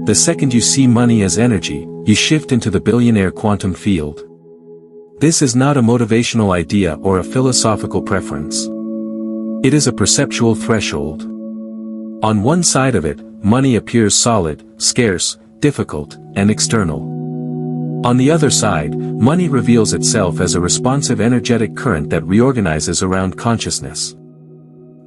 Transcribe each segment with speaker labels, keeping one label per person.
Speaker 1: The second you see money as energy, you shift into the billionaire quantum field. This is not a motivational idea or a philosophical preference. It is a perceptual threshold. On one side of it, money appears solid, scarce, difficult, and external. On the other side, money reveals itself as a responsive energetic current that reorganizes around consciousness.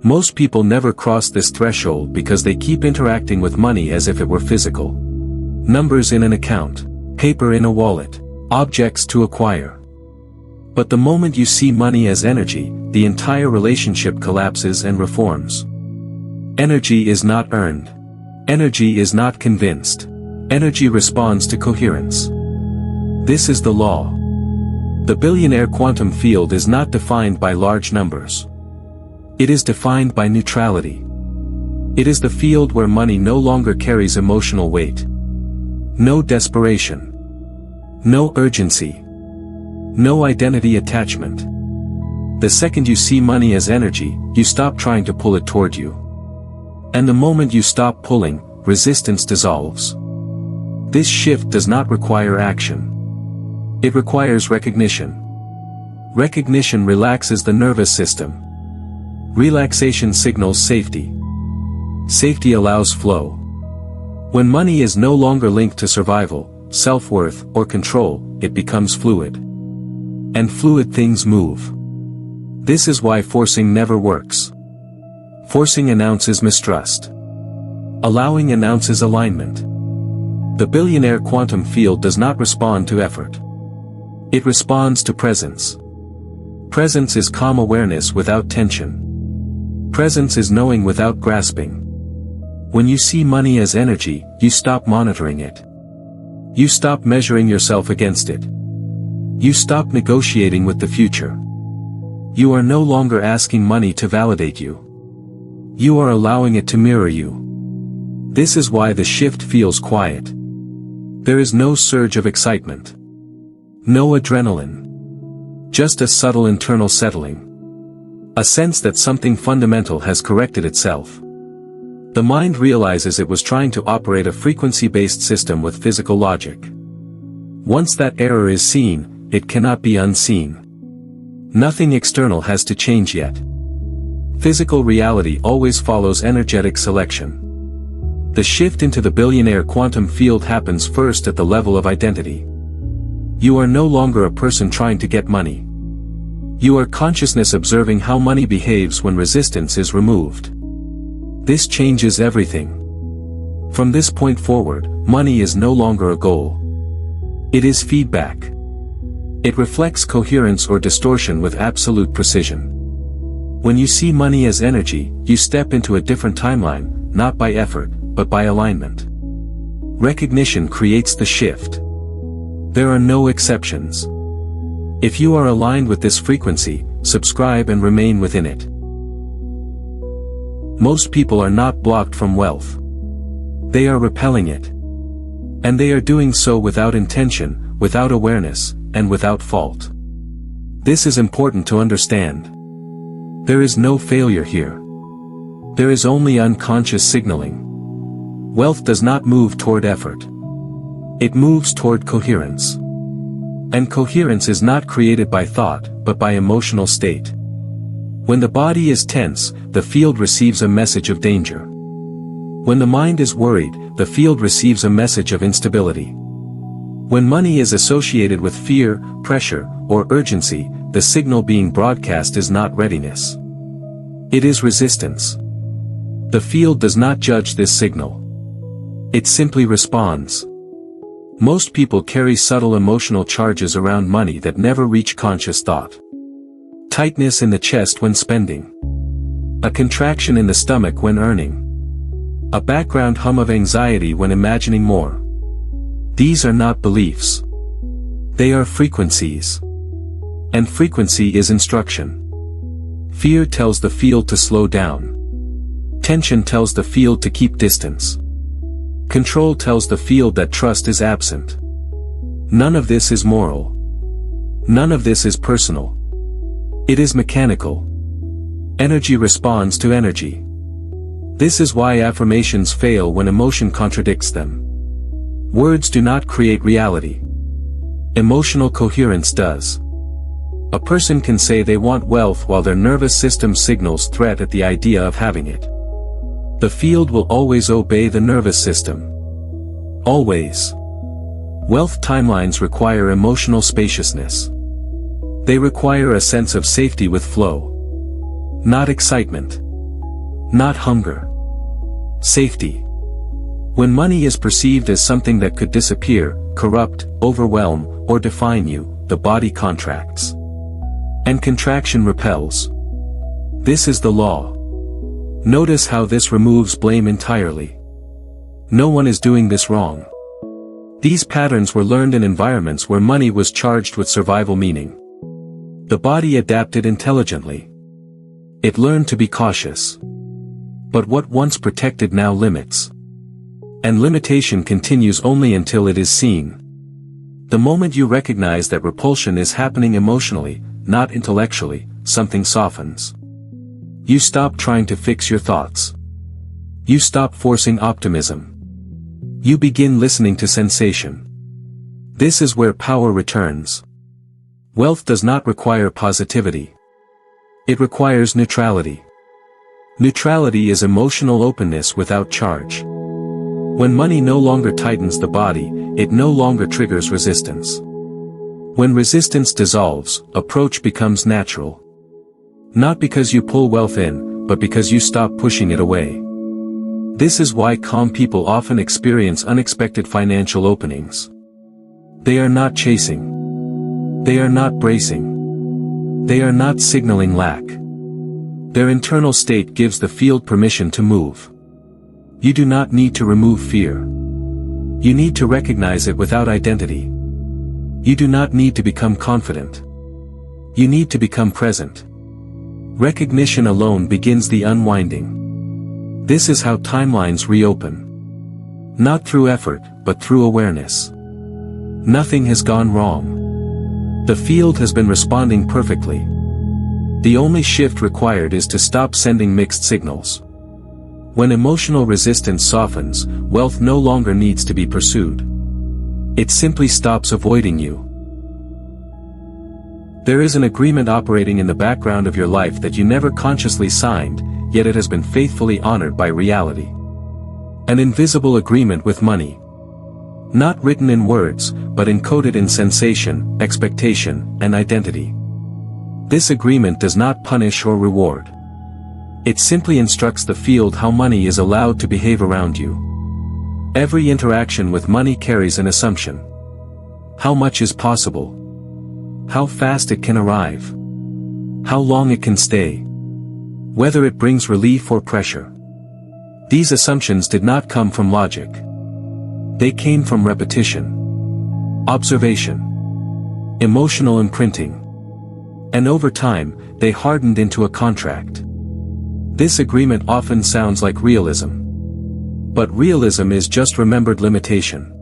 Speaker 1: Most people never cross this threshold because they keep interacting with money as if it were physical. Numbers in an account, paper in a wallet, objects to acquire. But the moment you see money as energy, the entire relationship collapses and reforms. Energy is not earned. Energy is not convinced. Energy responds to coherence. This is the law. The billionaire quantum field is not defined by large numbers. It is defined by neutrality. It is the field where money no longer carries emotional weight. No desperation. No urgency. No identity attachment. The second you see money as energy, you stop trying to pull it toward you. And the moment you stop pulling, resistance dissolves. This shift does not require action. It requires recognition. Recognition relaxes the nervous system. Relaxation signals safety. Safety allows flow. When money is no longer linked to survival, self-worth, or control, it becomes fluid. And fluid things move. This is why forcing never works. Forcing announces mistrust. Allowing announces alignment. The billionaire quantum field does not respond to effort. It responds to presence. Presence is calm awareness without tension. Presence is knowing without grasping. When you see money as energy, you stop monitoring it. You stop measuring yourself against it. You stop negotiating with the future. You are no longer asking money to validate you. You are allowing it to mirror you. This is why the shift feels quiet. There is no surge of excitement. No adrenaline. Just a subtle internal settling. A sense that something fundamental has corrected itself. The mind realizes it was trying to operate a frequency-based system with physical logic. Once that error is seen, it cannot be unseen. Nothing external has to change yet. Physical reality always follows energetic selection. The shift into the billionaire quantum field happens first at the level of identity. You are no longer a person trying to get money. You are consciousness observing how money behaves when resistance is removed. This changes everything. From this point forward, money is no longer a goal. It is feedback. It reflects coherence or distortion with absolute precision. When you see money as energy, you step into a different timeline, not by effort, but by alignment. Recognition creates the shift. There are no exceptions. If you are aligned with this frequency, subscribe and remain within it. Most people are not blocked from wealth. They are repelling it. And they are doing so without intention, without awareness, and without fault. This is important to understand. There is no failure here. There is only unconscious signaling. Wealth does not move toward effort. It moves toward coherence. And coherence is not created by thought, but by emotional state. When the body is tense, the field receives a message of danger. When the mind is worried, the field receives a message of instability. When money is associated with fear, pressure, or urgency, the signal being broadcast is not readiness. It is resistance. The field does not judge this signal. It simply responds. Most people carry subtle emotional charges around money that never reach conscious thought. Tightness in the chest when spending. A contraction in the stomach when earning. A background hum of anxiety when imagining more. These are not beliefs. They are frequencies. And frequency is instruction. Fear tells the field to slow down. Tension tells the field to keep distance. Control tells the field that trust is absent. None of this is moral. None of this is personal. It is mechanical. Energy responds to energy. This is why affirmations fail when emotion contradicts them. Words do not create reality. Emotional coherence does. A person can say they want wealth while their nervous system signals threat at the idea of having it. The field will always obey the nervous system. Always. Wealth timelines require emotional spaciousness. They require a sense of safety with flow. Not excitement. Not hunger. Safety. When money is perceived as something that could disappear, corrupt, overwhelm, or define you, the body contracts. And contraction repels. This is the law. Notice how this removes blame entirely. No one is doing this wrong. These patterns were learned in environments where money was charged with survival meaning. The body adapted intelligently. It learned to be cautious. But what once protected now limits. And limitation continues only until it is seen. The moment you recognize that repulsion is happening emotionally, not intellectually, something softens. You stop trying to fix your thoughts. You stop forcing optimism. You begin listening to sensation. This is where power returns. Wealth does not require positivity. It requires neutrality. Neutrality is emotional openness without charge. When money no longer tightens the body, it no longer triggers resistance. When resistance dissolves, approach becomes natural. Not because you pull wealth in, but because you stop pushing it away. This is why calm people often experience unexpected financial openings. They are not chasing. They are not bracing. They are not signaling lack. Their internal state gives the field permission to move. You do not need to remove fear. You need to recognize it without identity. You do not need to become confident. You need to become present. Recognition alone begins the unwinding. This is how timelines reopen. Not through effort, but through awareness. Nothing has gone wrong. The field has been responding perfectly. The only shift required is to stop sending mixed signals. When emotional resistance softens, wealth no longer needs to be pursued. It simply stops avoiding you. There is an agreement operating in the background of your life that you never consciously signed, yet it has been faithfully honored by reality. An invisible agreement with money. Not written in words, but encoded in sensation, expectation, and identity. This agreement does not punish or reward. It simply instructs the field how money is allowed to behave around you. Every interaction with money carries an assumption. How much is possible? How fast it can arrive? How long it can stay? Whether it brings relief or pressure. These assumptions did not come from logic. They came from repetition, observation, emotional imprinting. And over time, they hardened into a contract. This agreement often sounds like realism. But realism is just remembered limitation.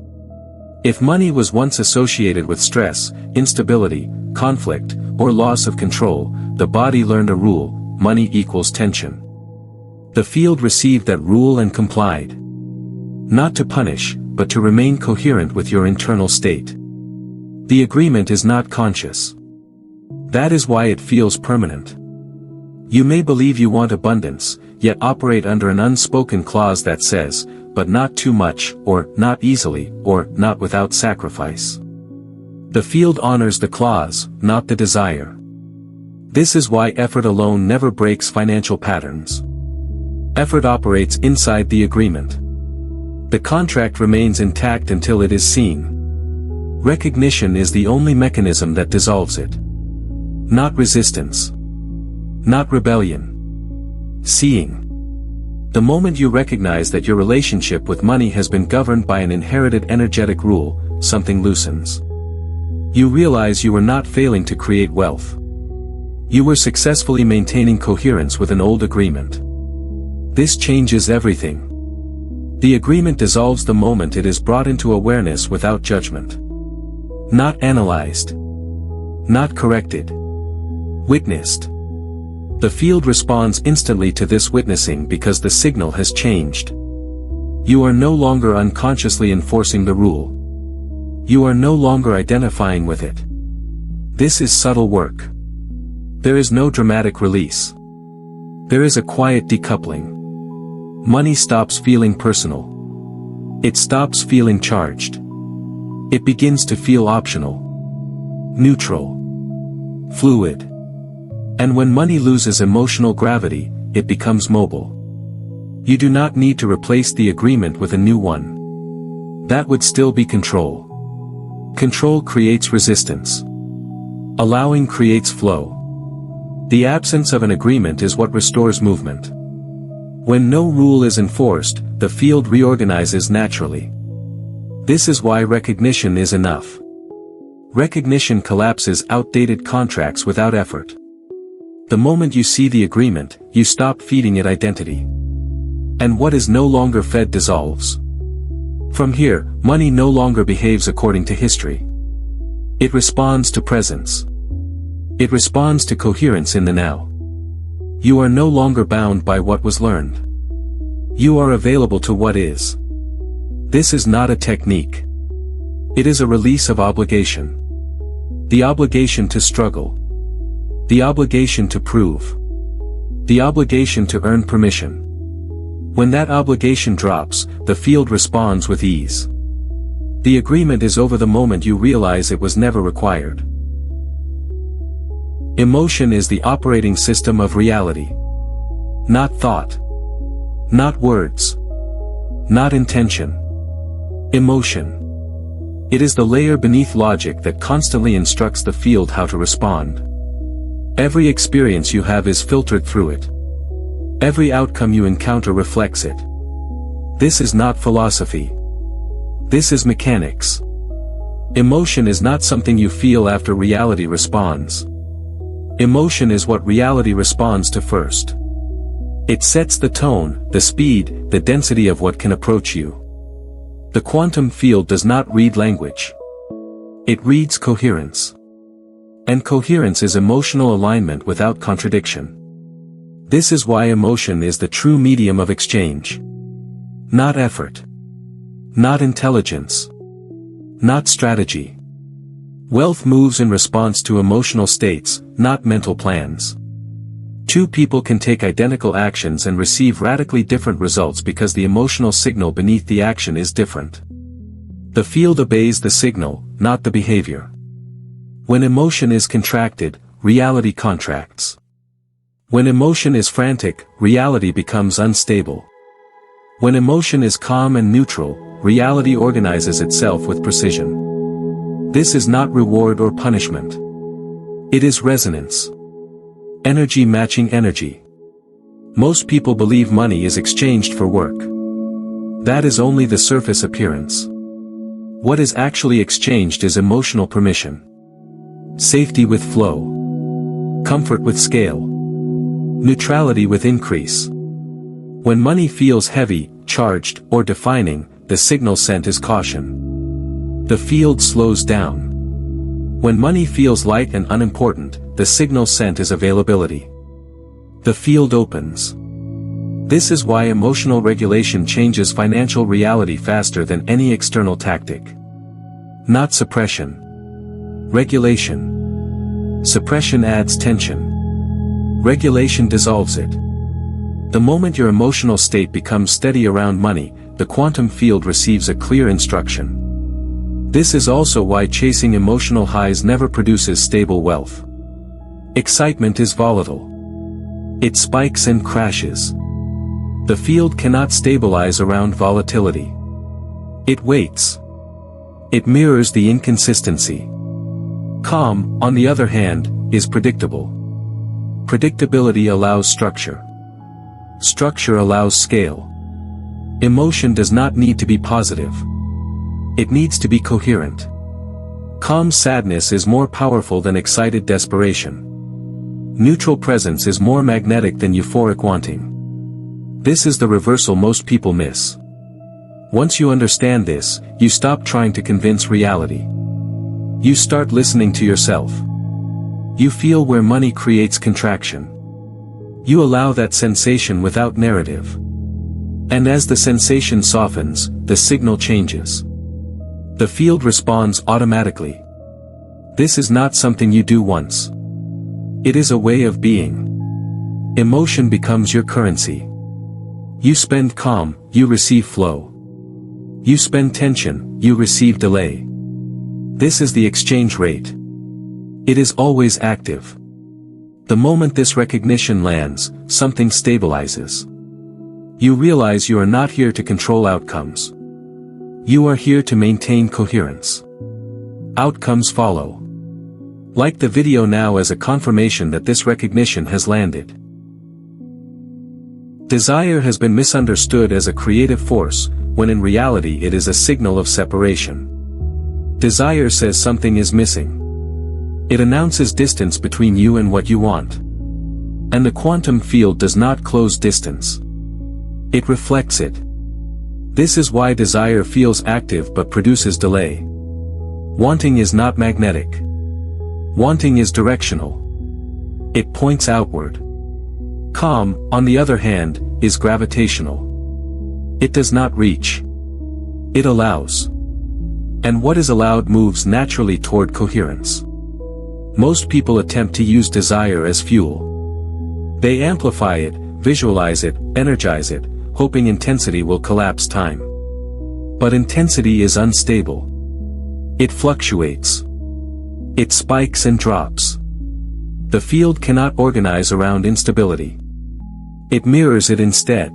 Speaker 1: If money was once associated with stress, instability, conflict, or loss of control, the body learned a rule: money equals tension. The field received that rule and complied. Not to punish, but to remain coherent with your internal state. The agreement is not conscious. That is why it feels permanent. You may believe you want abundance, yet operate under an unspoken clause that says, but not too much, or not easily, or not without sacrifice. The field honors the clause, not the desire. This is why effort alone never breaks financial patterns. Effort operates inside the agreement. The contract remains intact until it is seen. Recognition is the only mechanism that dissolves it. Not resistance. Not rebellion. Seeing. The moment you recognize that your relationship with money has been governed by an inherited energetic rule, something loosens. You realize you were not failing to create wealth. You were successfully maintaining coherence with an old agreement. This changes everything. The agreement dissolves the moment it is brought into awareness without judgment. Not analyzed. Not corrected. Witnessed. The field responds instantly to this witnessing because the signal has changed. You are no longer unconsciously enforcing the rule. You are no longer identifying with it. This is subtle work. There is no dramatic release. There is a quiet decoupling. Money stops feeling personal. It stops feeling charged. It begins to feel optional, neutral, fluid. And when money loses emotional gravity, it becomes mobile. You do not need to replace the agreement with a new one. That would still be control. Control creates resistance. Allowing creates flow. The absence of an agreement is what restores movement. When no rule is enforced, the field reorganizes naturally. This is why recognition is enough. Recognition collapses outdated contracts without effort. The moment you see the agreement, you stop feeding it identity. And what is no longer fed dissolves. From here, money no longer behaves according to history. It responds to presence. It responds to coherence in the now. You are no longer bound by what was learned. You are available to what is. This is not a technique. It is a release of obligation. The obligation to struggle. The obligation to prove. The obligation to earn permission. When that obligation drops, the field responds with ease. The agreement is over the moment you realize it was never required. Emotion is the operating system of reality. Not thought. Not words. Not intention. Emotion. It is the layer beneath logic that constantly instructs the field how to respond. Every experience you have is filtered through it. Every outcome you encounter reflects it. This is not philosophy. This is mechanics. Emotion is not something you feel after reality responds. Emotion is what reality responds to first. It sets the tone, the speed, the density of what can approach you. The quantum field does not read language. It reads coherence. And coherence is emotional alignment without contradiction. This is why emotion is the true medium of exchange. Not effort. Not intelligence. Not strategy. Wealth moves in response to emotional states, not mental plans. Two people can take identical actions and receive radically different results because the emotional signal beneath the action is different. The field obeys the signal, not the behavior. When emotion is contracted, reality contracts. When emotion is frantic, reality becomes unstable. When emotion is calm and neutral, reality organizes itself with precision. This is not reward or punishment. It is resonance. Energy matching energy. Most people believe money is exchanged for work. That is only the surface appearance. What is actually exchanged is emotional permission. Safety with flow. Comfort with scale. Neutrality with increase. When money feels heavy, charged, or defining, the signal sent is caution. The field slows down. When money feels light and unimportant, the signal sent is availability. The field opens. This is why emotional regulation changes financial reality faster than any external tactic. Not suppression. Regulation. Suppression adds tension. Regulation dissolves it. The moment your emotional state becomes steady around money, the quantum field receives a clear instruction. This is also why chasing emotional highs never produces stable wealth. Excitement is volatile. It spikes and crashes. The field cannot stabilize around volatility. It waits. It mirrors the inconsistency. Calm, on the other hand, is predictable. Predictability allows structure. Structure allows scale. Emotion does not need to be positive. It needs to be coherent. Calm sadness is more powerful than excited desperation. Neutral presence is more magnetic than euphoric wanting. This is the reversal most people miss. Once you understand this, you stop trying to convince reality. You start listening to yourself. You feel where money creates contraction. You allow that sensation without narrative. And as the sensation softens, the signal changes. The field responds automatically. This is not something you do once. It is a way of being. Emotion becomes your currency. You spend calm, you receive flow. You spend tension, you receive delay. This is the exchange rate. It is always active. The moment this recognition lands, something stabilizes. You realize you are not here to control outcomes. You are here to maintain coherence. Outcomes follow. Like the video now as a confirmation that this recognition has landed. Desire has been misunderstood as a creative force, when in reality it is a signal of separation. Desire says something is missing. It announces distance between you and what you want. And the quantum field does not close distance. It reflects it. This is why desire feels active but produces delay. Wanting is not magnetic. Wanting is directional. It points outward. Calm, on the other hand, is gravitational. It does not reach. It allows. And what is allowed moves naturally toward coherence. Most people attempt to use desire as fuel. They amplify it, visualize it, energize it, hoping intensity will collapse time. But intensity is unstable. It fluctuates. It spikes and drops. The field cannot organize around instability. It mirrors it instead.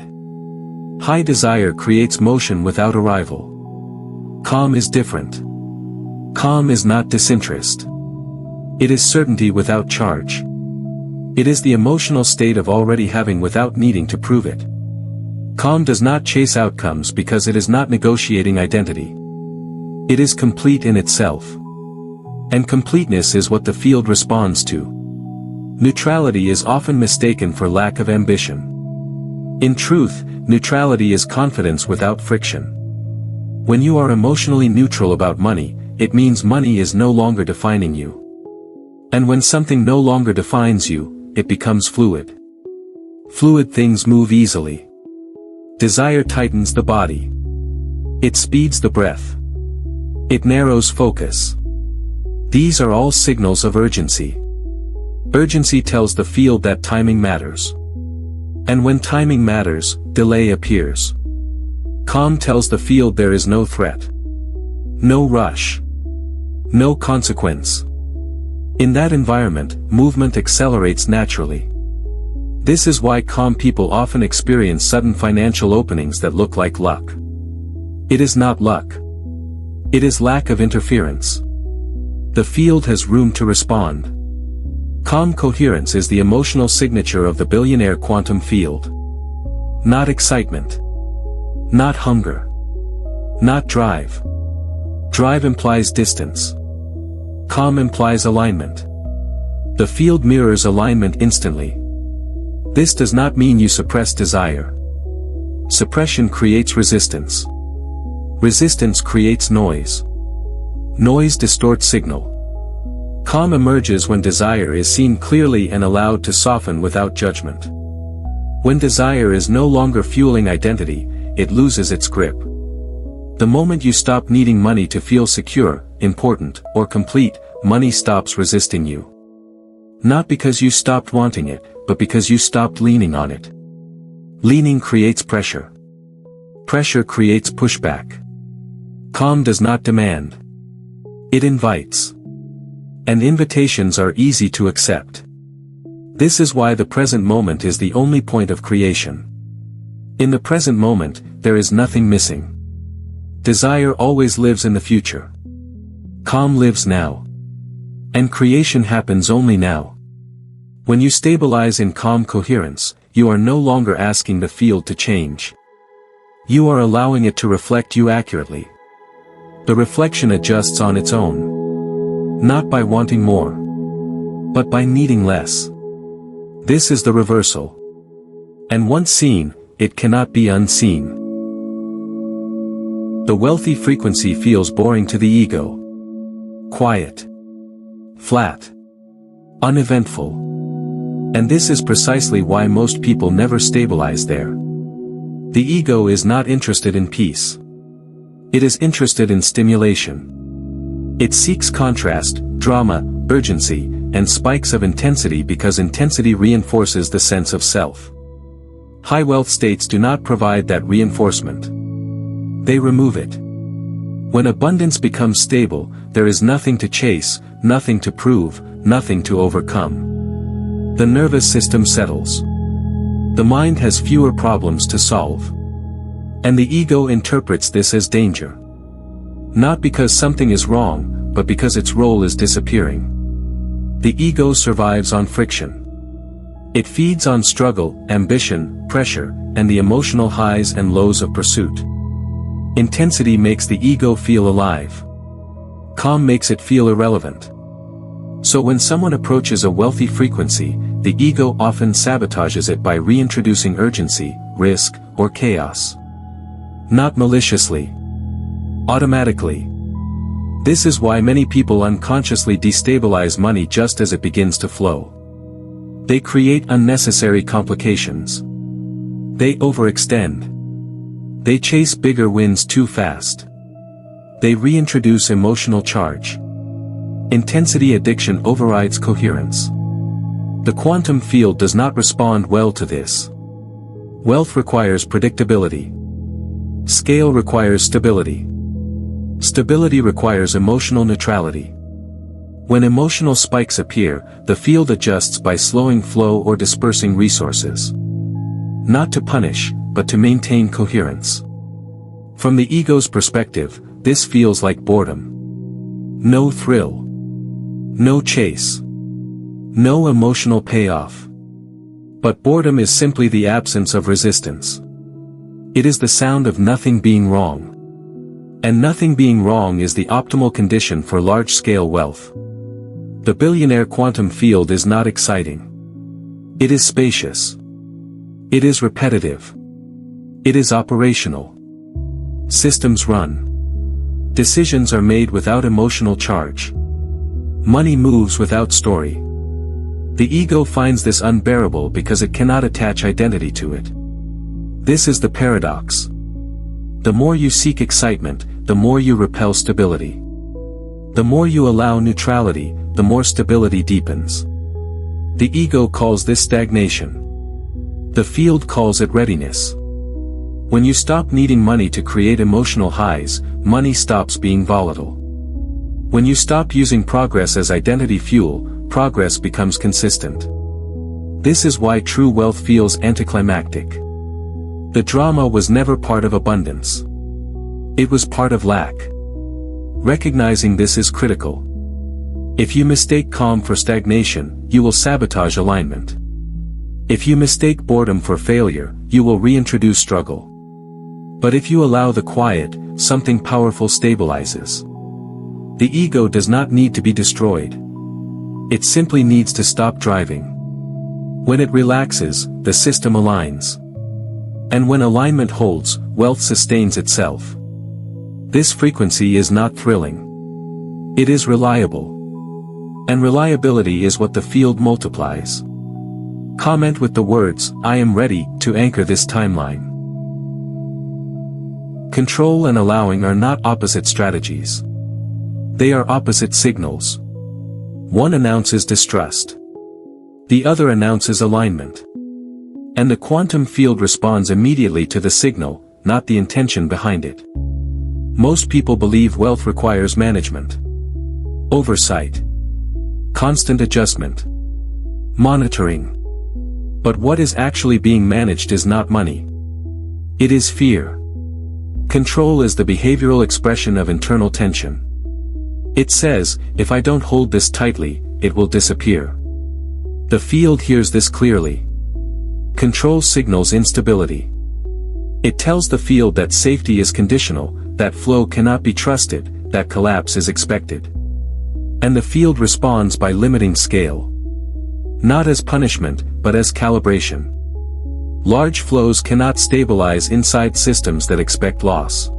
Speaker 1: High desire creates motion without arrival. Calm is different. Calm is not disinterest. It is certainty without charge. It is the emotional state of already having without needing to prove it. Calm does not chase outcomes because it is not negotiating identity. It is complete in itself. And completeness is what the field responds to. Neutrality is often mistaken for lack of ambition. In truth, neutrality is confidence without friction. When you are emotionally neutral about money, it means money is no longer defining you. And when something no longer defines you, it becomes fluid. Fluid things move easily. Desire tightens the body. It speeds the breath. It narrows focus. These are all signals of urgency. Urgency tells the field that timing matters. And when timing matters, delay appears. Calm tells the field there is no threat. No rush. No consequence. In that environment, movement accelerates naturally. This is why calm people often experience sudden financial openings that look like luck. It is not luck. It is lack of interference. The field has room to respond. Calm coherence is the emotional signature of the billionaire quantum field. Not excitement. Not hunger. Not drive. Drive implies distance. Calm implies alignment. The field mirrors alignment instantly. This does not mean you suppress desire. Suppression creates resistance. Resistance creates noise. Noise distorts signal. Calm emerges when desire is seen clearly and allowed to soften without judgment. When desire is no longer fueling identity, it loses its grip. The moment you stop needing money to feel secure, important, or complete, money stops resisting you. Not because you stopped wanting it, but because you stopped leaning on it. Leaning creates pressure. Pressure creates pushback. Calm does not demand. It invites. And invitations are easy to accept. This is why the present moment is the only point of creation. In the present moment, there is nothing missing. Desire always lives in the future. Calm lives now. And creation happens only now. When you stabilize in calm coherence, you are no longer asking the field to change. You are allowing it to reflect you accurately. The reflection adjusts on its own. Not by wanting more, but by needing less. This is the reversal. And once seen, it cannot be unseen. The wealthy frequency feels boring to the ego. Quiet. Flat. Uneventful. And this is precisely why most people never stabilize there. The ego is not interested in peace. It is interested in stimulation. It seeks contrast, drama, urgency, and spikes of intensity because intensity reinforces the sense of self. High wealth states do not provide that reinforcement. They remove it. When abundance becomes stable, there is nothing to chase, nothing to prove, nothing to overcome. The nervous system settles. The mind has fewer problems to solve. And the ego interprets this as danger. Not because something is wrong, but because its role is disappearing. The ego survives on friction. It feeds on struggle, ambition, pressure, and the emotional highs and lows of pursuit. Intensity makes the ego feel alive. Calm makes it feel irrelevant. So when someone approaches a wealthy frequency, the ego often sabotages it by reintroducing urgency, risk, or chaos. Not maliciously. Automatically. This is why many people unconsciously destabilize money just as it begins to flow. They create unnecessary complications. They overextend. They chase bigger wins too fast. They reintroduce emotional charge. Intensity addiction overrides coherence. The quantum field does not respond well to this. Wealth requires predictability. Scale requires stability. Stability requires emotional neutrality. When emotional spikes appear, the field adjusts by slowing flow or dispersing resources. Not to punish, but to maintain coherence. From the ego's perspective, this feels like boredom. No thrill. No chase. No emotional payoff. But boredom is simply the absence of resistance. It is the sound of nothing being wrong. And nothing being wrong is the optimal condition for large-scale wealth. The billionaire quantum field is not exciting. It is spacious. It is repetitive. It is operational. Systems run. Decisions are made without emotional charge. Money moves without story. The ego finds this unbearable because it cannot attach identity to it. This is the paradox. The more you seek excitement, the more you repel stability. The more you allow neutrality, the more stability deepens. The ego calls this stagnation. The field calls it readiness. When you stop needing money to create emotional highs, money stops being volatile. When you stop using progress as identity fuel, progress becomes consistent. This is why true wealth feels anticlimactic. The drama was never part of abundance. It was part of lack. Recognizing this is critical. If you mistake calm for stagnation, you will sabotage alignment. If you mistake boredom for failure, you will reintroduce struggle. But if you allow the quiet, something powerful stabilizes. The ego does not need to be destroyed. It simply needs to stop driving. When it relaxes, the system aligns. And when alignment holds, wealth sustains itself. This frequency is not thrilling. It is reliable. And reliability is what the field multiplies. Comment with the words, "I am ready," to anchor this timeline. Control and allowing are not opposite strategies. They are opposite signals. One announces distrust. The other announces alignment. And the quantum field responds immediately to the signal, not the intention behind it. Most people believe wealth requires management. Oversight. Constant adjustment. Monitoring. But what is actually being managed is not money. It is fear. Control is the behavioral expression of internal tension. It says, if I don't hold this tightly, it will disappear. The field hears this clearly. Control signals instability. It tells the field that safety is conditional, that flow cannot be trusted, that collapse is expected. And the field responds by limiting scale. Not as punishment, but as calibration. Large flows cannot stabilize inside systems that expect loss.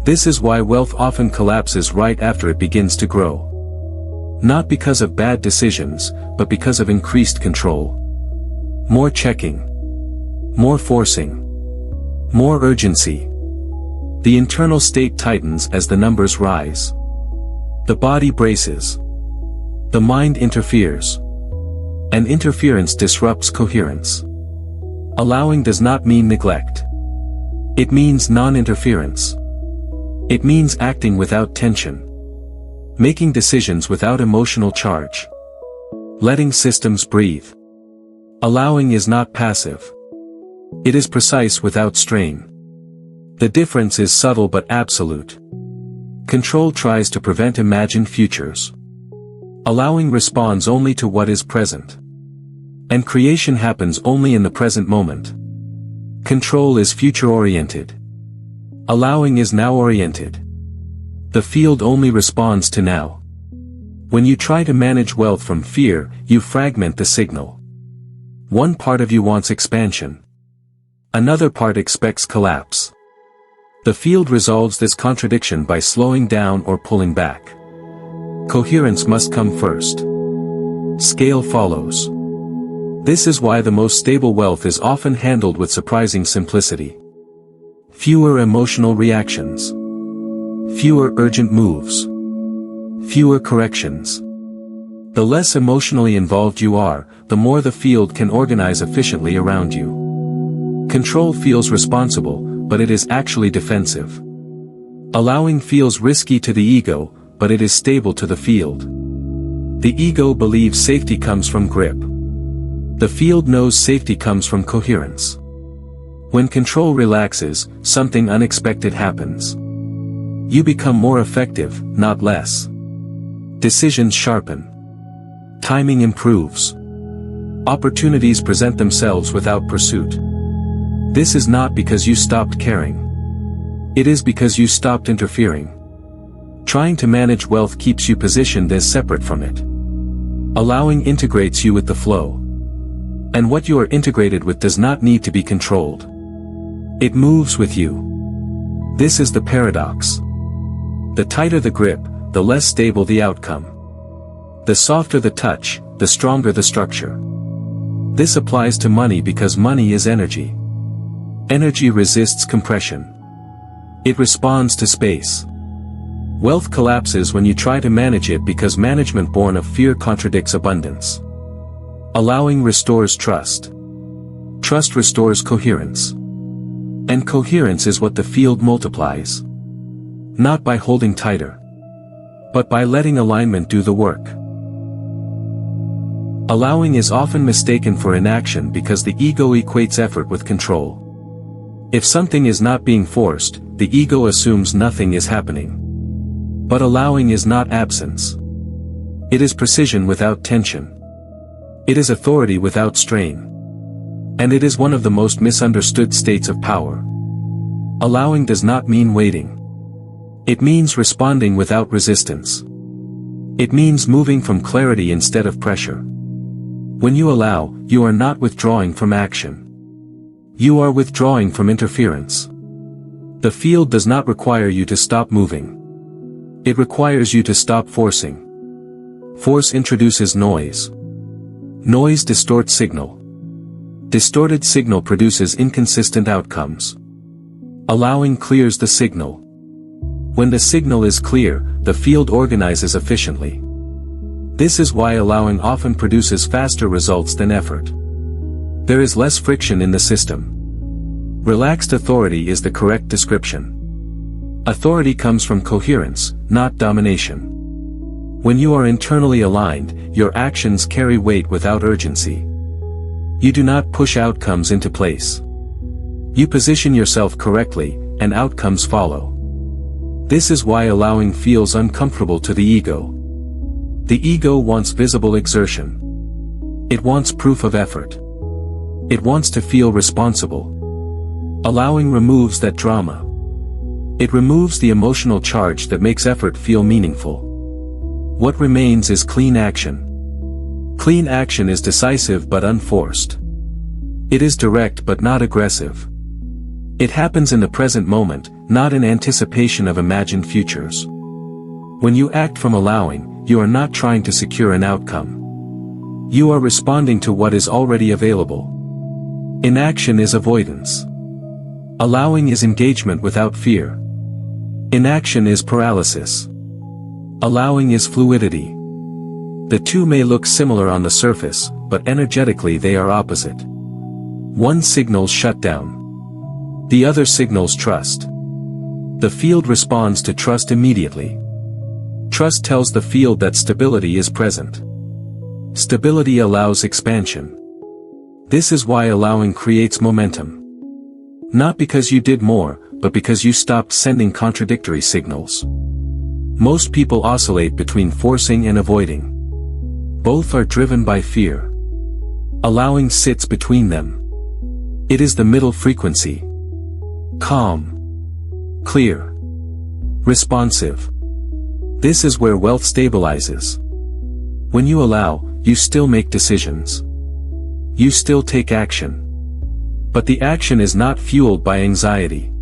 Speaker 1: This is why wealth often collapses right after it begins to grow. Not because of bad decisions, but because of increased control. More checking. More forcing. More urgency. The internal state tightens as the numbers rise. The body braces. The mind interferes. And interference disrupts coherence. Allowing does not mean neglect. It means non-interference. It means acting without tension. Making decisions without emotional charge. Letting systems breathe. Allowing is not passive. It is precise without strain. The difference is subtle but absolute. Control tries to prevent imagined futures. Allowing responds only to what is present. And creation happens only in the present moment. Control is future-oriented. Allowing is now-oriented. The field only responds to now. When you try to manage wealth from fear, you fragment the signal. One part of you wants expansion. Another part expects collapse. The field resolves this contradiction by slowing down or pulling back. Coherence must come first. Scale follows. This is why the most stable wealth is often handled with surprising simplicity. Fewer emotional reactions. Fewer urgent moves. Fewer corrections. The less emotionally involved you are, the more the field can organize efficiently around you. Control feels responsible, but it is actually defensive. Allowing feels risky to the ego, but it is stable to the field. The ego believes safety comes from grip. The field knows safety comes from coherence. When control relaxes, something unexpected happens. You become more effective, not less. Decisions sharpen. Timing improves. Opportunities present themselves without pursuit. This is not because you stopped caring. It is because you stopped interfering. Trying to manage wealth keeps you positioned as separate from it. Allowing integrates you with the flow. And what you are integrated with does not need to be controlled. It moves with you. This is the paradox. The tighter the grip, the less stable the outcome. The softer the touch, the stronger the structure. This applies to money because money is energy. Energy resists compression. It responds to space. Wealth collapses when you try to manage it because management born of fear contradicts abundance. Allowing restores trust. Trust restores coherence. And coherence is what the field multiplies. Not by holding tighter, but by letting alignment do the work. Allowing is often mistaken for inaction because the ego equates effort with control. If something is not being forced, the ego assumes nothing is happening. But allowing is not absence. It is precision without tension. It is authority without strain. And it is one of the most misunderstood states of power. Allowing does not mean waiting. It means responding without resistance. It means moving from clarity instead of pressure. When you allow, you are not withdrawing from action. You are withdrawing from interference. The field does not require you to stop moving. It requires you to stop forcing. Force introduces noise. Noise distorts signal. Distorted signal produces inconsistent outcomes. Allowing clears the signal. When the signal is clear, the field organizes efficiently. This is why allowing often produces faster results than effort. There is less friction in the system. Relaxed authority is the correct description. Authority comes from coherence, not domination. When you are internally aligned, your actions carry weight without urgency. You do not push outcomes into place. You position yourself correctly, and outcomes follow. This is why allowing feels uncomfortable to the ego. The ego wants visible exertion. It wants proof of effort. It wants to feel responsible. Allowing removes that drama. It removes the emotional charge that makes effort feel meaningful. What remains is clean action. Clean action is decisive but unforced. It is direct but not aggressive. It happens in the present moment, not in anticipation of imagined futures. When you act from allowing, you are not trying to secure an outcome. You are responding to what is already available. Inaction is avoidance. Allowing is engagement without fear. Inaction is paralysis. Allowing is fluidity. The two may look similar on the surface, but energetically they are opposite. One signals shutdown. The other signals trust. The field responds to trust immediately. Trust tells the field that stability is present. Stability allows expansion. This is why allowing creates momentum. Not because you did more, but because you stopped sending contradictory signals. Most people oscillate between forcing and avoiding. Both are driven by fear. Allowing sits between them. It is the middle frequency. Calm. Clear. Responsive. This is where wealth stabilizes. When you allow, you still make decisions. You still take action. But the action is not fueled by anxiety.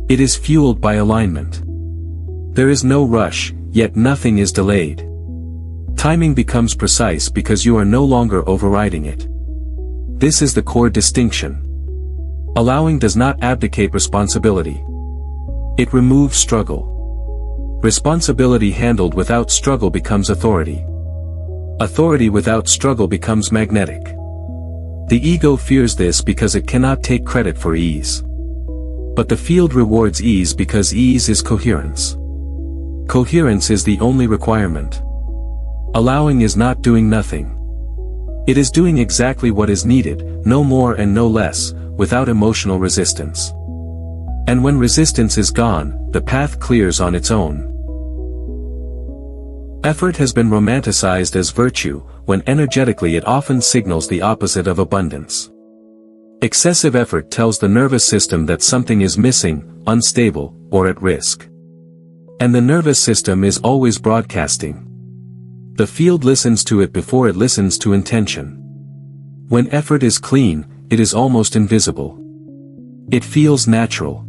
Speaker 1: It is fueled by alignment. There is no rush, yet nothing is delayed. Timing becomes precise because you are no longer overriding it. This is the core distinction. Allowing does not abdicate responsibility. It removes struggle. Responsibility handled without struggle becomes authority. Authority without struggle becomes magnetic. The ego fears this because it cannot take credit for ease. But the field rewards ease because ease is coherence. Coherence is the only requirement. Allowing is not doing nothing. It is doing exactly what is needed, no more and no less, without emotional resistance. And when resistance is gone, the path clears on its own. Effort has been romanticized as virtue, when energetically it often signals the opposite of abundance. Excessive effort tells the nervous system that something is missing, unstable, or at risk. And the nervous system is always broadcasting. The field listens to it before it listens to intention. When effort is clean, it is almost invisible. It feels natural.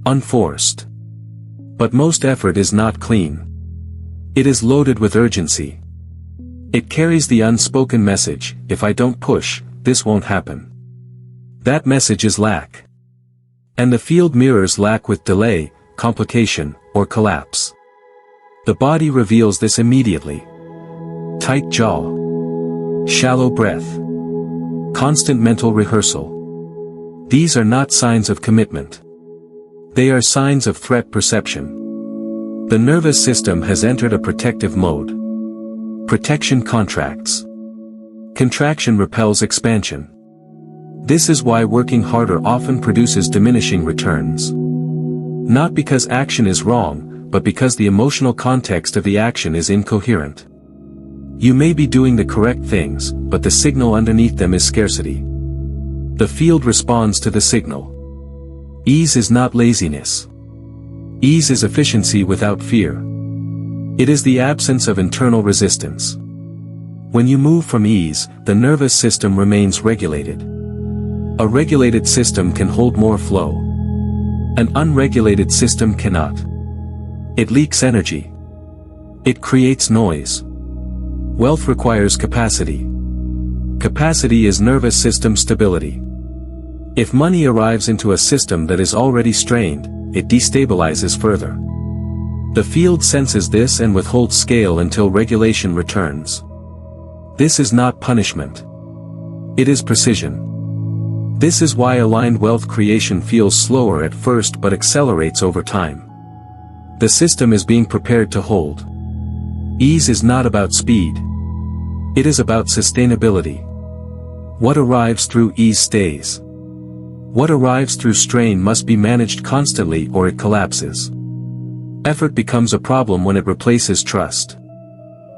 Speaker 1: Unforced. But most effort is not clean. It is loaded with urgency. It carries the unspoken message, if I don't push, this won't happen. That message is lack. And the field mirrors lack with delay, complication, or collapse. The body reveals this immediately. Tight jaw. Shallow breath. Constant mental rehearsal. These are not signs of commitment. They are signs of threat perception. The nervous system has entered a protective mode. Protection contracts. Contraction repels expansion. This is why working harder often produces diminishing returns. Not because action is wrong, but because the emotional context of the action is incoherent. You may be doing the correct things, but the signal underneath them is scarcity. The field responds to the signal. Ease is not laziness. Ease is efficiency without fear. It is the absence of internal resistance. When you move from ease, the nervous system remains regulated. A regulated system can hold more flow. An unregulated system cannot. It leaks energy. It creates noise. Wealth requires capacity. Capacity is nervous system stability. If money arrives into a system that is already strained, it destabilizes further. The field senses this and withholds scale until regulation returns. This is not punishment. It is precision. This is why aligned wealth creation feels slower at first but accelerates over time. The system is being prepared to hold. Ease is not about speed. It is about sustainability. What arrives through ease stays. What arrives through strain must be managed constantly or it collapses. Effort becomes a problem when it replaces trust.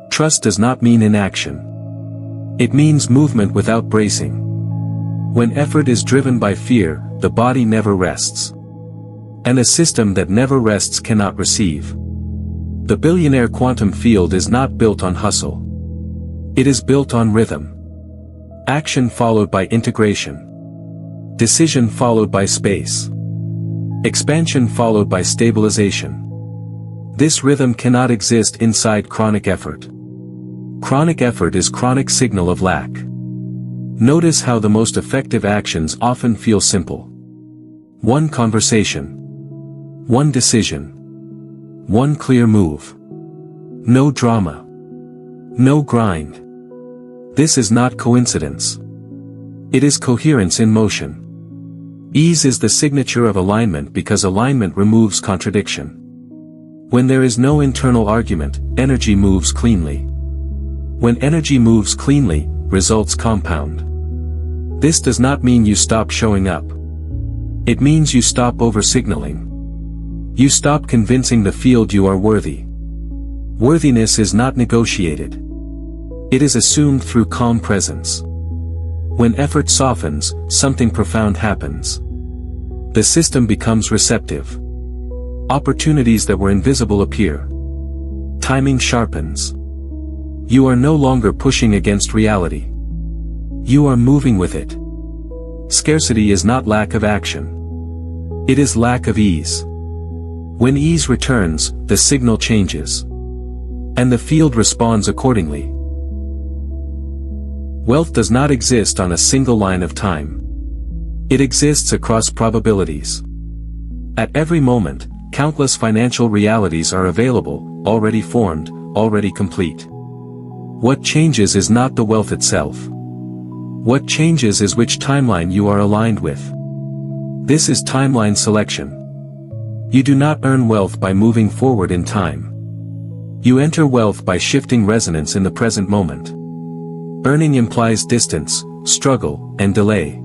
Speaker 1: Trust does not mean inaction. It means movement without bracing. When effort is driven by fear, the body never rests. And a system that never rests cannot receive. The billionaire quantum field is not built on hustle. It is built on rhythm. Action followed by integration. Decision followed by space. Expansion followed by stabilization. This rhythm cannot exist inside chronic effort. Chronic effort is chronic signal of lack. Notice how the most effective actions often feel simple. One conversation. One decision. One clear move. No drama. No grind. This is not coincidence. It is coherence in motion. Ease is the signature of alignment because alignment removes contradiction. When there is no internal argument, energy moves cleanly. When energy moves cleanly, results compound. This does not mean you stop showing up. It means you stop over-signaling. You stop convincing the field you are worthy. Worthiness is not negotiated. It is assumed through calm presence. When effort softens, something profound happens. The system becomes receptive. Opportunities that were invisible appear. Timing sharpens. You are no longer pushing against reality. You are moving with it. Scarcity is not lack of action. It is lack of ease. When ease returns, the signal changes. And the field responds accordingly. Wealth does not exist on a single line of time. It exists across probabilities. At every moment, countless financial realities are available, already formed, already complete. What changes is not the wealth itself. What changes is which timeline you are aligned with. This is timeline selection. You do not earn wealth by moving forward in time. You enter wealth by shifting resonance in the present moment. Earning implies distance, struggle, and delay.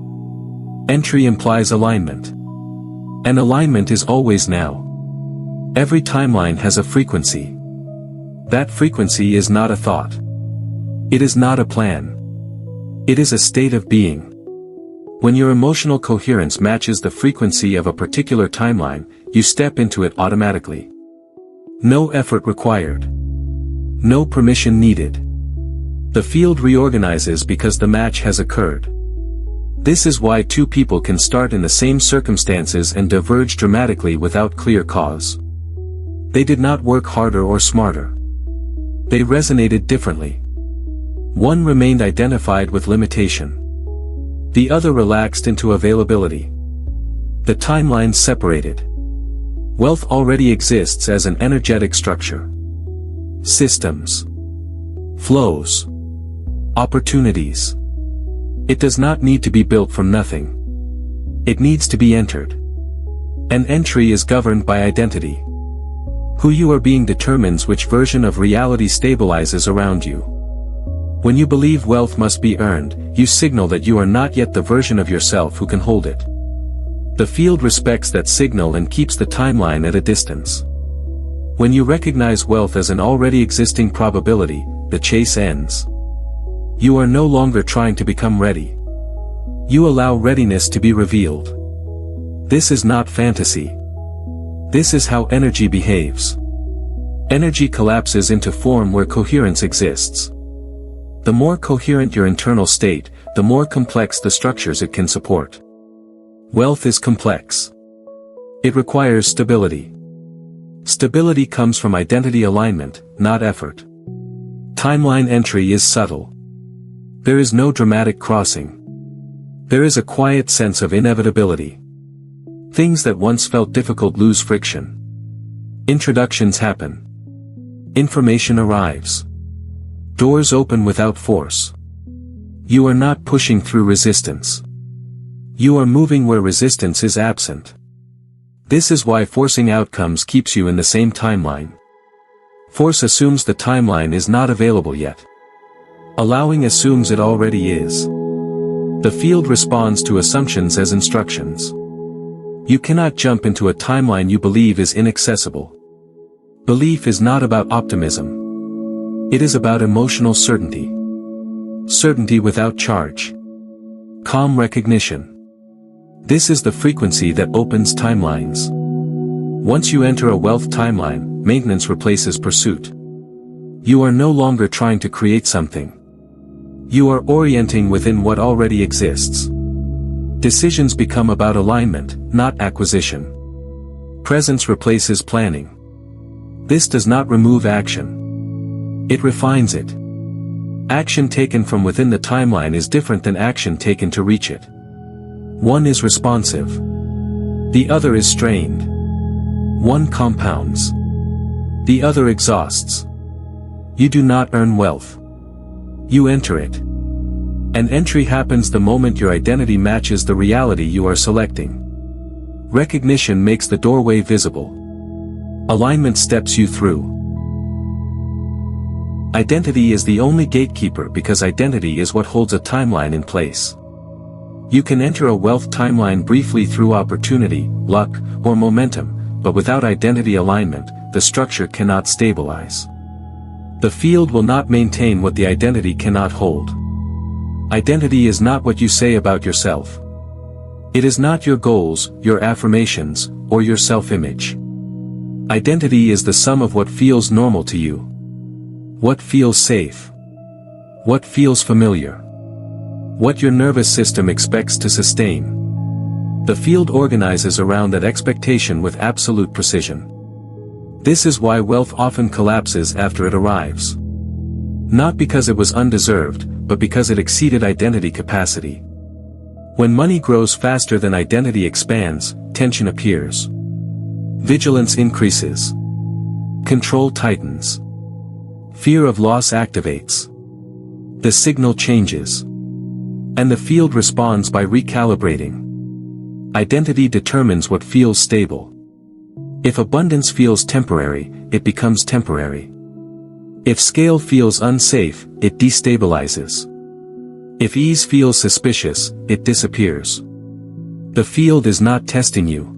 Speaker 1: Entry implies alignment. And alignment is always now. Every timeline has a frequency. That frequency is not a thought. It is not a plan. It is a state of being. When your emotional coherence matches the frequency of a particular timeline, you step into it automatically. No effort required. No permission needed. The field reorganizes because the match has occurred. This is why two people can start in the same circumstances and diverge dramatically without clear cause. They did not work harder or smarter. They resonated differently. One remained identified with limitation. The other relaxed into availability. The timelines separated. Wealth already exists as an energetic structure. Systems. Flows. Opportunities. It does not need to be built from nothing. It needs to be entered. An entry is governed by identity. Who you are being determines which version of reality stabilizes around you. When you believe wealth must be earned, you signal that you are not yet the version of yourself who can hold it. The field respects that signal and keeps the timeline at a distance. When you recognize wealth as an already existing probability, the chase ends. You are no longer trying to become ready. You allow readiness to be revealed. This is not fantasy. This is how energy behaves. Energy collapses into form where coherence exists. The more coherent your internal state, the more complex the structures it can support. Wealth is complex. It requires stability. Stability comes from identity alignment, not effort. Timeline entry is subtle. There is no dramatic crossing. There is a quiet sense of inevitability. Things that once felt difficult lose friction. Introductions happen. Information arrives. Doors open without force. You are not pushing through resistance. You are moving where resistance is absent. This is why forcing outcomes keeps you in the same timeline. Force assumes the timeline is not available yet. Allowing assumes it already is. The field responds to assumptions as instructions. You cannot jump into a timeline you believe is inaccessible. Belief is not about optimism. It is about emotional certainty. Certainty without charge. Calm recognition. This is the frequency that opens timelines. Once you enter a wealth timeline, maintenance replaces pursuit. You are no longer trying to create something. You are orienting within what already exists. Decisions become about alignment, not acquisition. Presence replaces planning. This does not remove action. It refines it. Action taken from within the timeline is different than action taken to reach it. One is responsive. The other is strained. One compounds. The other exhausts. You do not earn wealth. You enter it. An entry happens the moment your identity matches the reality you are selecting. Recognition makes the doorway visible. Alignment steps you through. Identity is the only gatekeeper because identity is what holds a timeline in place. You can enter a wealth timeline briefly through opportunity, luck, or momentum, but without identity alignment, the structure cannot stabilize. The field will not maintain what the identity cannot hold. Identity is not what you say about yourself. It is not your goals, your affirmations, or your self-image. Identity is the sum of what feels normal to you. What feels safe? What feels familiar? What your nervous system expects to sustain. The field organizes around that expectation with absolute precision. This is why wealth often collapses after it arrives. Not because it was undeserved, but because it exceeded identity capacity. When money grows faster than identity expands, tension appears. Vigilance increases. Control tightens. Fear of loss activates. The signal changes. And the field responds by recalibrating. Identity determines what feels stable. If abundance feels temporary, it becomes temporary. If scale feels unsafe, it destabilizes. If ease feels suspicious, it disappears. The field is not testing you.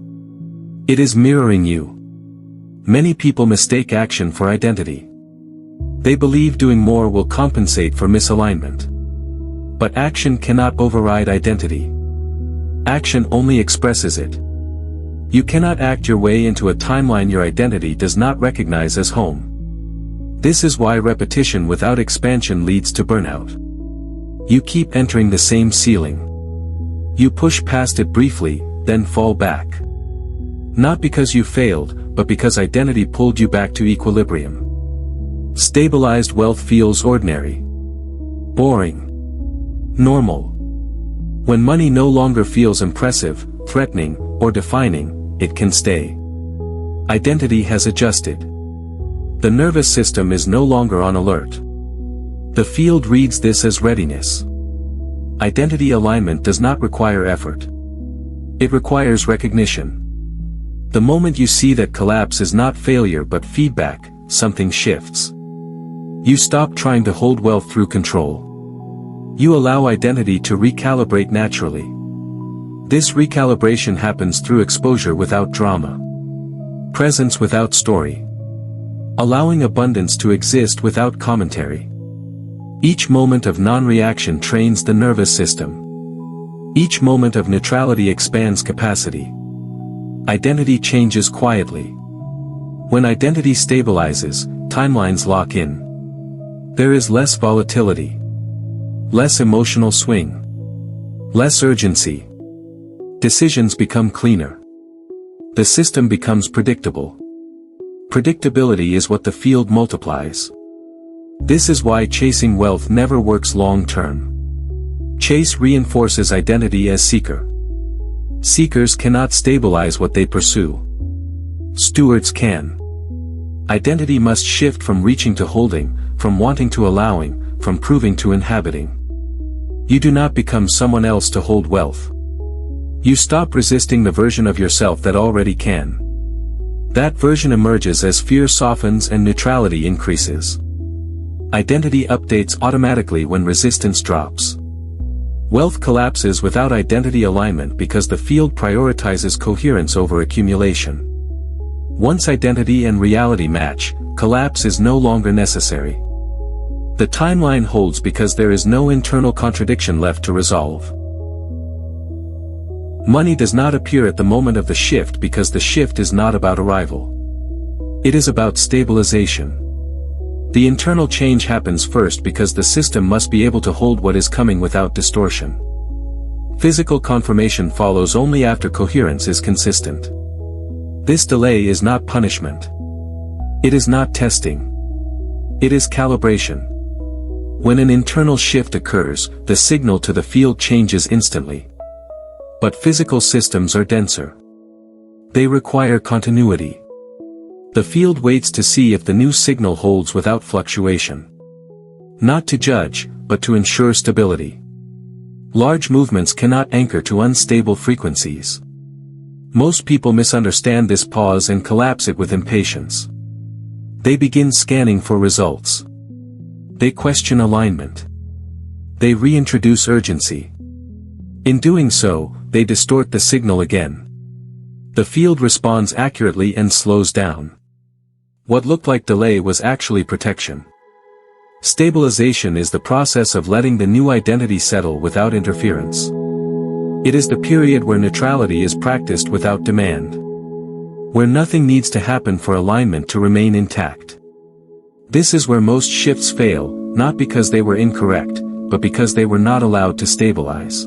Speaker 1: It is mirroring you. Many people mistake action for identity. They believe doing more will compensate for misalignment. But action cannot override identity. Action only expresses it. You cannot act your way into a timeline your identity does not recognize as home. This is why repetition without expansion leads to burnout. You keep entering the same ceiling. You push past it briefly, then fall back. Not because you failed, but because identity pulled you back to equilibrium. Stabilized wealth feels ordinary. Boring. Normal. When money no longer feels impressive, threatening, or defining, it can stay. Identity has adjusted. The nervous system is no longer on alert. The field reads this as readiness. Identity alignment does not require effort. It requires recognition. The moment you see that collapse is not failure but feedback, something shifts. You stop trying to hold wealth through control. You allow identity to recalibrate naturally. This recalibration happens through exposure without drama. Presence without story. Allowing abundance to exist without commentary. Each moment of non-reaction trains the nervous system. Each moment of neutrality expands capacity. Identity changes quietly. When identity stabilizes, timelines lock in. There is less volatility. Less emotional swing. Less urgency. Decisions become cleaner. The system becomes predictable. Predictability is what the field multiplies. This is why chasing wealth never works long-term. Chase reinforces identity as seeker. Seekers cannot stabilize what they pursue. Stewards can. Identity must shift from reaching to holding, from wanting to allowing, from proving to inhabiting. You do not become someone else to hold wealth. You stop resisting the version of yourself that already can. That version emerges as fear softens and neutrality increases. Identity updates automatically when resistance drops. Wealth collapses without identity alignment because the field prioritizes coherence over accumulation. Once identity and reality match, collapse is no longer necessary. The timeline holds because there is no internal contradiction left to resolve. Money does not appear at the moment of the shift because the shift is not about arrival. It is about stabilization. The internal change happens first because the system must be able to hold what is coming without distortion. Physical confirmation follows only after coherence is consistent. This delay is not punishment. It is not testing. It is calibration. When an internal shift occurs, the signal to the field changes instantly. But physical systems are denser. They require continuity. The field waits to see if the new signal holds without fluctuation. Not to judge, but to ensure stability. Large movements cannot anchor to unstable frequencies. Most people misunderstand this pause and collapse it with impatience. They begin scanning for results. They question alignment. They reintroduce urgency. In doing so, they distort the signal again. The field responds accurately and slows down. What looked like delay was actually protection. Stabilization is the process of letting the new identity settle without interference. It is the period where neutrality is practiced without demand. Where nothing needs to happen for alignment to remain intact. This is where most shifts fail, not because they were incorrect, but because they were not allowed to stabilize.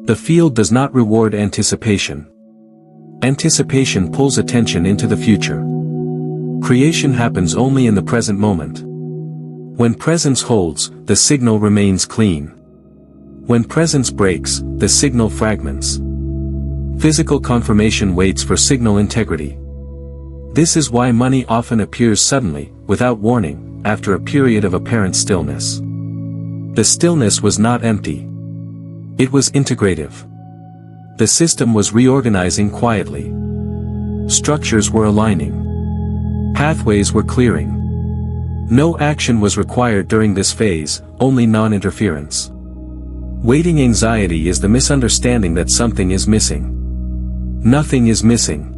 Speaker 1: The field does not reward anticipation. Anticipation pulls attention into the future. Creation happens only in the present moment. When presence holds, the signal remains clean. When presence breaks, the signal fragments. Physical confirmation waits for signal integrity. This is why money often appears suddenly, without warning, after a period of apparent stillness. The stillness was not empty. It was integrative. The system was reorganizing quietly. Structures were aligning. Pathways were clearing. No action was required during this phase, only non-interference. Waiting anxiety is the misunderstanding that something is missing. Nothing is missing.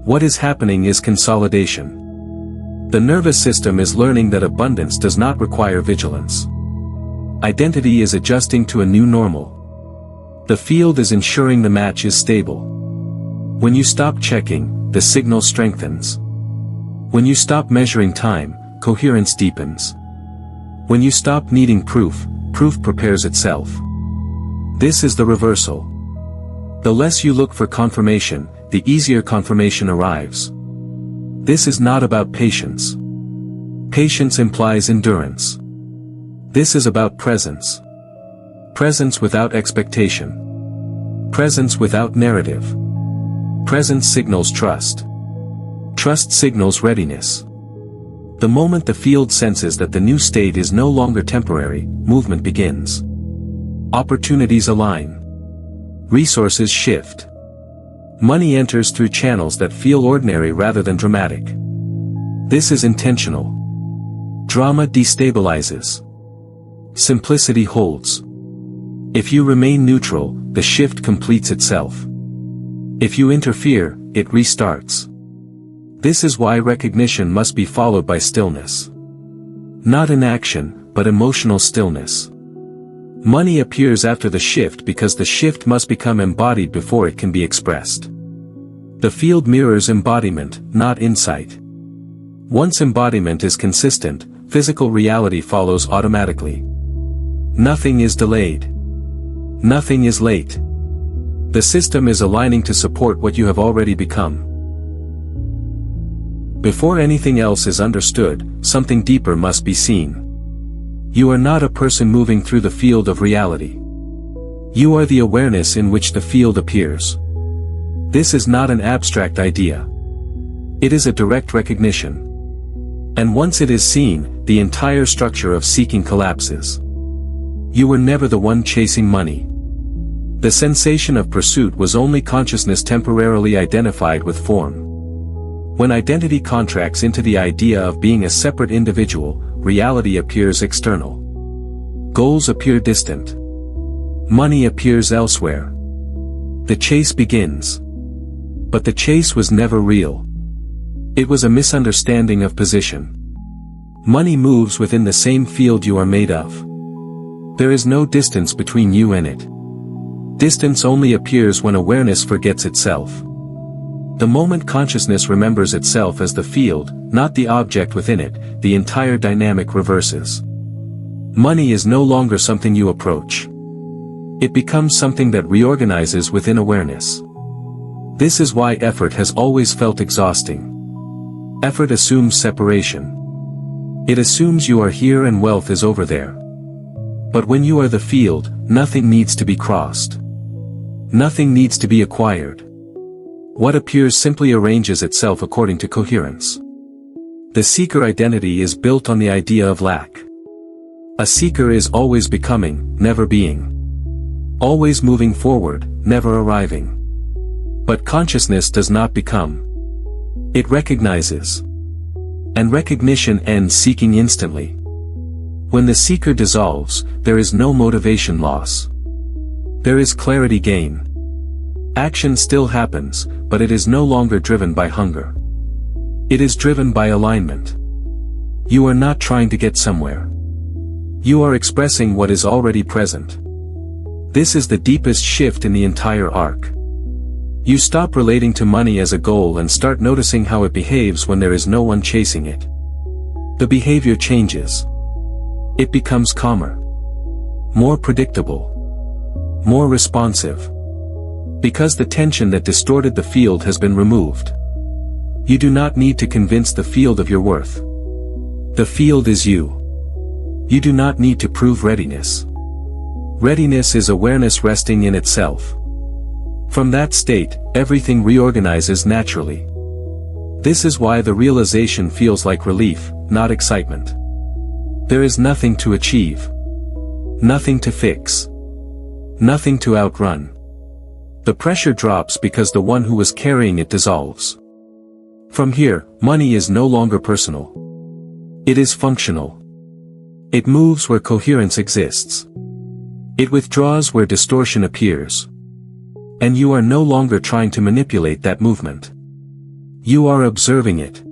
Speaker 1: What is happening is consolidation. The nervous system is learning that abundance does not require vigilance. Identity is adjusting to a new normal. The field is ensuring the match is stable. When you stop checking, the signal strengthens. When you stop measuring time, coherence deepens. When you stop needing proof, proof prepares itself. This is the reversal. The less you look for confirmation, the easier confirmation arrives. This is not about patience. Patience implies endurance. This is about presence. Presence without expectation. Presence without narrative. Presence signals trust. Trust signals readiness. The moment the field senses that the new state is no longer temporary, movement begins. Opportunities align. Resources shift. Money enters through channels that feel ordinary rather than dramatic. This is intentional. Drama destabilizes. Simplicity holds. If you remain neutral, the shift completes itself. If you interfere, it restarts. This is why recognition must be followed by stillness. Not inaction, but emotional stillness. Money appears after the shift because the shift must become embodied before it can be expressed. The field mirrors embodiment, not insight. Once embodiment is consistent, physical reality follows automatically. Nothing is delayed. Nothing is late. The system is aligning to support what you have already become. Before anything else is understood, something deeper must be seen. You are not a person moving through the field of reality. You are the awareness in which the field appears. This is not an abstract idea. It is a direct recognition. And once it is seen, the entire structure of seeking collapses. You were never the one chasing money. The sensation of pursuit was only consciousness temporarily identified with form. When identity contracts into the idea of being a separate individual, reality appears external. Goals appear distant. Money appears elsewhere. The chase begins. But the chase was never real. It was a misunderstanding of position. Money moves within the same field you are made of. There is no distance between you and it. Distance only appears when awareness forgets itself. The moment consciousness remembers itself as the field, not the object within it, the entire dynamic reverses. Money is no longer something you approach. It becomes something that reorganizes within awareness. This is why effort has always felt exhausting. Effort assumes separation. It assumes you are here and wealth is over there. But when you are the field, nothing needs to be crossed. Nothing needs to be acquired. What appears simply arranges itself according to coherence. The seeker identity is built on the idea of lack. A seeker is always becoming, never being. Always moving forward, never arriving. But consciousness does not become. It recognizes. And recognition ends seeking instantly. When the seeker dissolves, there is no motivation loss. There is clarity gain. Action still happens, but it is no longer driven by hunger. It is driven by alignment. You are not trying to get somewhere. You are expressing what is already present. This is the deepest shift in the entire arc. You stop relating to money as a goal and start noticing how it behaves when there is no one chasing it. The behavior changes. It becomes calmer. More predictable. More responsive. Because the tension that distorted the field has been removed. You do not need to convince the field of your worth. The field is you. You do not need to prove readiness. Readiness is awareness resting in itself. From that state, everything reorganizes naturally. This is why the realization feels like relief, not excitement. There is nothing to achieve. Nothing to fix. Nothing to outrun. The pressure drops because the one who was carrying it dissolves. From here, money is no longer personal. It is functional. It moves where coherence exists. It withdraws where distortion appears. And you are no longer trying to manipulate that movement. You are observing it.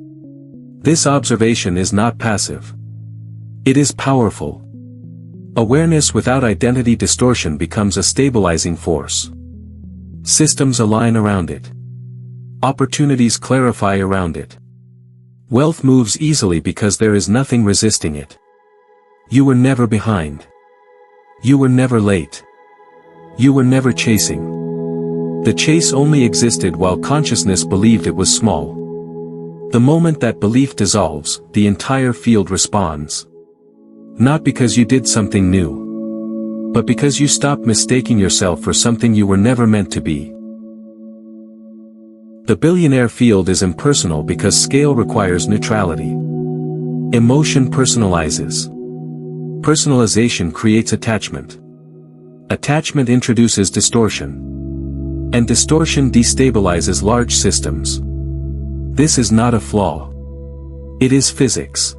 Speaker 1: This observation is not passive. It is powerful. Awareness without identity distortion becomes a stabilizing force. Systems align around it. Opportunities clarify around it. Wealth moves easily because there is nothing resisting it. You were never behind. You were never late. You were never chasing. The chase only existed while consciousness believed it was small. The moment that belief dissolves, the entire field responds. Not because you did something new. But because you stopped mistaking yourself for something you were never meant to be. The billionaire field is impersonal because scale requires neutrality. Emotion personalizes. Personalization creates attachment. Attachment introduces distortion. And distortion destabilizes large systems. This is not a flaw. It is physics.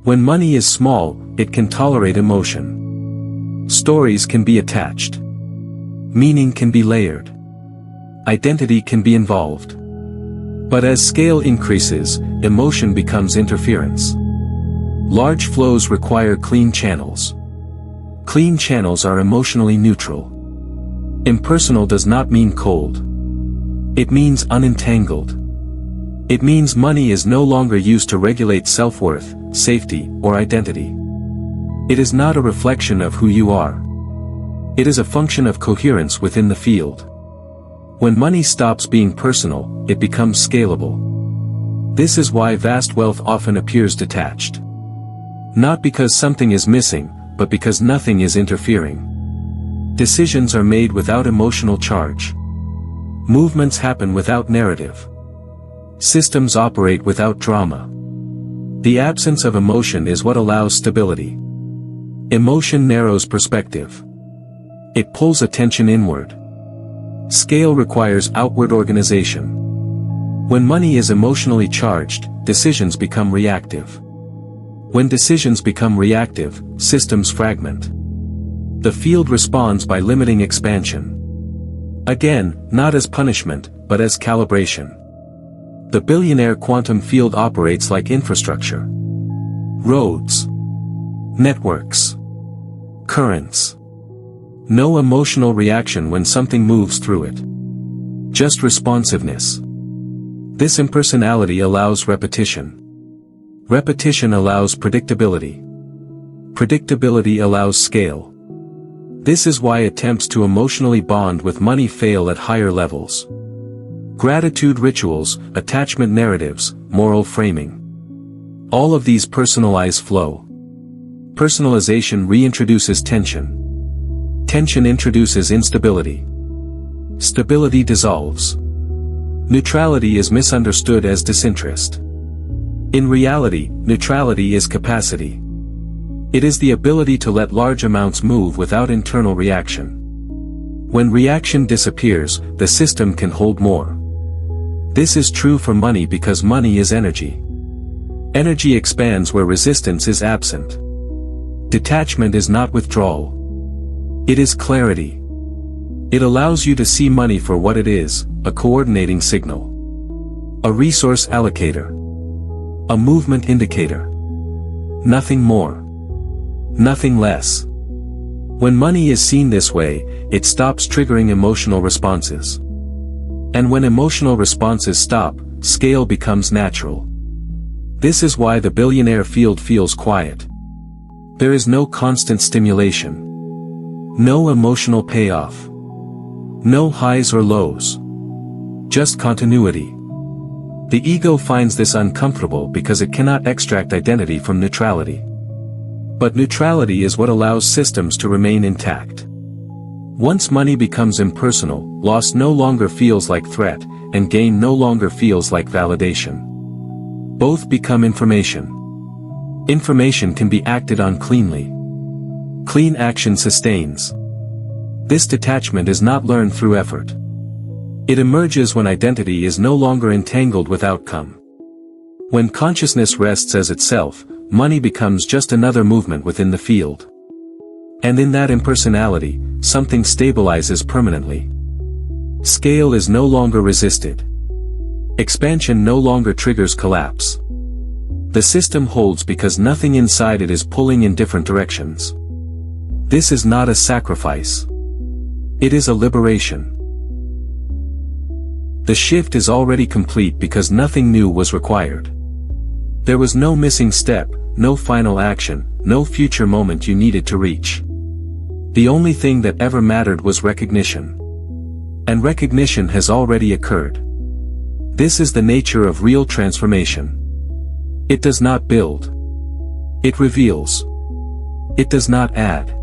Speaker 1: When money is small, it can tolerate emotion. Stories can be attached. Meaning can be layered. Identity can be involved. But as scale increases, emotion becomes interference. Large flows require clean channels. Clean channels are emotionally neutral. Impersonal does not mean cold. It means unentangled. It means money is no longer used to regulate self-worth, safety, or identity. It is not a reflection of who you are. It is a function of coherence within the field. When money stops being personal, it becomes scalable. This is why vast wealth often appears detached. Not because something is missing, but because nothing is interfering. Decisions are made without emotional charge. Movements happen without narrative. Systems operate without drama. The absence of emotion is what allows stability. Emotion narrows perspective. It pulls attention inward. Scale requires outward organization. When money is emotionally charged, decisions become reactive. When decisions become reactive, systems fragment. The field responds by limiting expansion. Again, not as punishment, but as calibration. The billionaire quantum field operates like infrastructure. Roads. Networks. Currents. No emotional reaction when something moves through it. Just responsiveness. This impersonality allows repetition. Repetition allows predictability. Predictability allows scale. This is why attempts to emotionally bond with money fail at higher levels. Gratitude rituals, attachment narratives, moral framing. All of these personalize flow. Personalization reintroduces tension. Tension introduces instability. Stability dissolves. Neutrality is misunderstood as disinterest. In reality, neutrality is capacity. It is the ability to let large amounts move without internal reaction. When reaction disappears, the system can hold more. This is true for money because money is energy. Energy expands where resistance is absent. Detachment is not withdrawal. It is clarity. It allows you to see money for what it is, a coordinating signal. A resource allocator. A movement indicator. Nothing more. Nothing less. When money is seen this way, it stops triggering emotional responses. And when emotional responses stop, scale becomes natural. This is why the billionaire field feels quiet. There is no constant stimulation. No emotional payoff. No highs or lows. Just continuity. The ego finds this uncomfortable because it cannot extract identity from neutrality. But neutrality is what allows systems to remain intact. Once money becomes impersonal, loss no longer feels like threat, and gain no longer feels like validation. Both become information. Information can be acted on cleanly. Clean action sustains. This detachment is not learned through effort. It emerges when identity is no longer entangled with outcome. When consciousness rests as itself, money becomes just another movement within the field. And in that impersonality, something stabilizes permanently. Scale is no longer resisted. Expansion no longer triggers collapse. The system holds because nothing inside it is pulling in different directions. This is not a sacrifice. It is a liberation. The shift is already complete because nothing new was required. There was no missing step, no final action, no future moment you needed to reach. The only thing that ever mattered was recognition. And recognition has already occurred. This is the nature of real transformation. It does not build. It reveals. It does not add.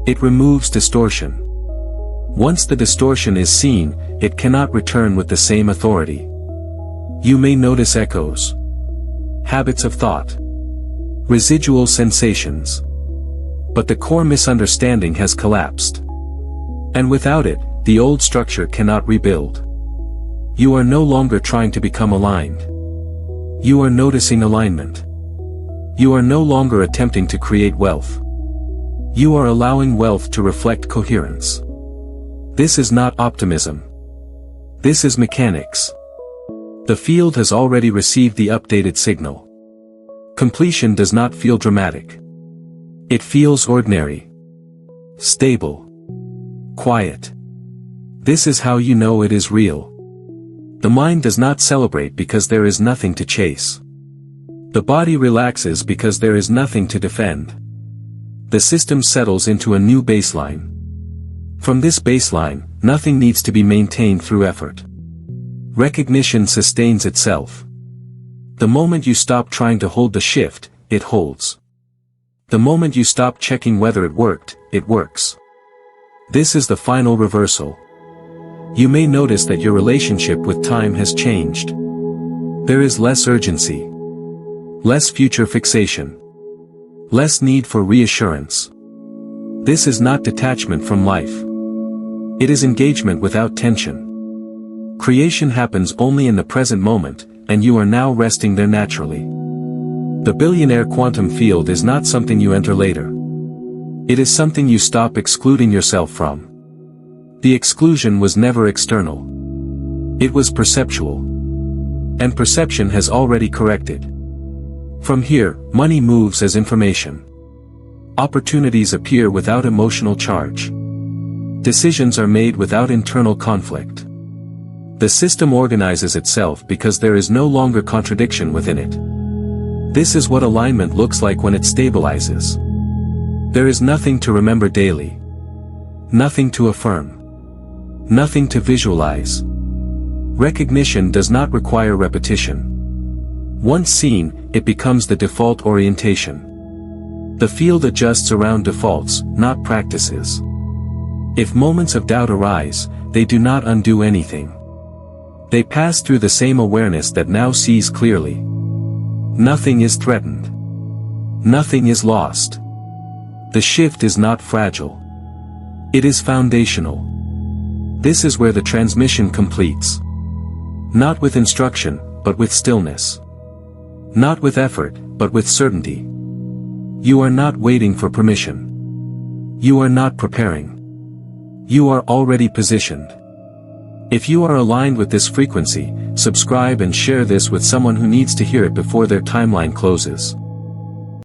Speaker 1: It removes distortion. Once the distortion is seen, it cannot return with the same authority. You may notice echoes. Habits of thought. Residual sensations. But the core misunderstanding has collapsed. And without it, the old structure cannot rebuild. You are no longer trying to become aligned. You are noticing alignment. You are no longer attempting to create wealth. You are allowing wealth to reflect coherence. This is not optimism. This is mechanics. The field has already received the updated signal. Completion does not feel dramatic. It feels ordinary. Stable. Quiet. This is how you know it is real. The mind does not celebrate because there is nothing to chase. The body relaxes because there is nothing to defend. The system settles into a new baseline. From this baseline, nothing needs to be maintained through effort. Recognition sustains itself. The moment you stop trying to hold the shift, it holds. The moment you stop checking whether it worked, it works. This is the final reversal. You may notice that your relationship with time has changed. There is less urgency. Less future fixation. Less need for reassurance. This is not detachment from life. It is engagement without tension. Creation happens only in the present moment, and you are now resting there naturally. The billionaire quantum field is not something you enter later. It is something you stop excluding yourself from. The exclusion was never external. It was perceptual. And perception has already corrected. From here, money moves as information. Opportunities appear without emotional charge. Decisions are made without internal conflict. The system organizes itself because there is no longer contradiction within it. This is what alignment looks like when it stabilizes. There is nothing to remember daily. Nothing to affirm. Nothing to visualize. Recognition does not require repetition. Once seen, it becomes the default orientation. The field adjusts around defaults, not practices. If moments of doubt arise, they do not undo anything. They pass through the same awareness that now sees clearly. Nothing is threatened. Nothing is lost. The shift is not fragile. It is foundational. This is where the transmission completes. Not with instruction, but with stillness. Not with effort, but with certainty. You are not waiting for permission. You are not preparing. You are already positioned. If you are aligned with this frequency, subscribe and share this with someone who needs to hear it before their timeline closes.